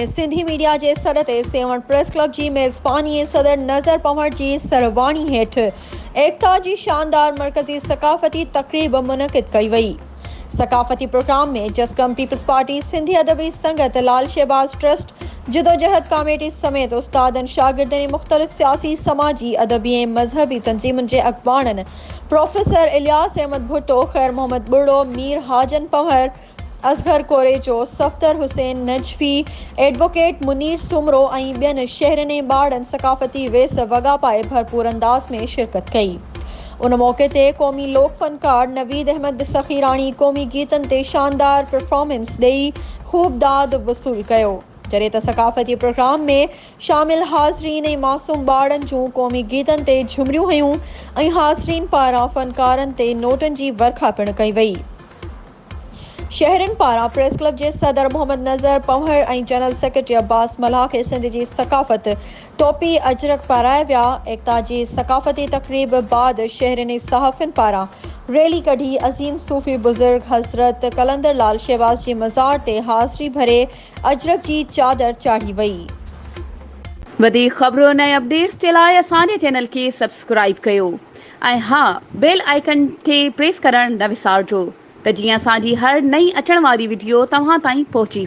में सिंधी मीडिया के सर ते सेवन प्रेस क्लब की मेज़बानी सदर नज़र पवण की सरवाणी हेठ एकता की शानदार मरकजी सकाफ़ती तकरीब मुनक़िद कई वई। सकाफ़ती प्रोग्राम में जसकम पीपल्स पार्टी सिंधी अदबी संगत लाल शहबाज ट्रस्ट जदोजहद कमेटी समेत उस्तादन शागिर्दन मुख्तलिफ सियासी समाजी अदबी मजहबी तंजीमुन के अखबारन प्रोफेसर इलियास अहमद भुट्टो, खैर मोहम्मद बुर्डो, मीर हाजन पंवर, असगर कोरेजो, सफ्तर हुसैन नजफी, एडवोकेट मुनीर सुमरो और बेन शहरन बाड़न सकाफ़ती वेस वगा पाए भरपूर अंदाज में शिरकत कई। उन मौके ते कौमी लोक फनकार नवीद अहमद सखीरानी कौमी गीतन ते शानदार परफॉर्मेंस ॾेई खूब दाद वसूल कयो। जॾहिं त सकाफ़ती प्रोग्राम में शामिल हाज़रीन ऐं मासूम ॿारनि जूं कौमी गीतन ते झुमरियूं हयूं ऐं हाज़रीन पारां फनकारनि ते नोटनि जी वर्खा पिणु कई वई। शहरन पारा प्रेस क्लब के सदर मोहम्मद नज़र पंवर और जनरल सेक्रेटरी अब्बास मल्हा के सिंध की सकाफ़त टोपी अजरक पाराया विया। एकता की सकाफ़ती तकरीब बाद शहरन सहाफ़िन पारा रैली कढ़ी अजीम सूफ़ी बुजुर्ग हज़रत कलंदर लाल शहबाज की मज़ार ते हाज़री भरे अजरक की चादर चाढ़ी वई। वधीक ख़बरों ऐं अपडेट्स के लिए असांजे चैनल के सब्सक्राइब कयो ऐं हाँ बेल आइकन के प्रेस करण न विसारजो त जीअं असांजी हर नई अचण वारी वीडियो तव्हां ताईं पहुची।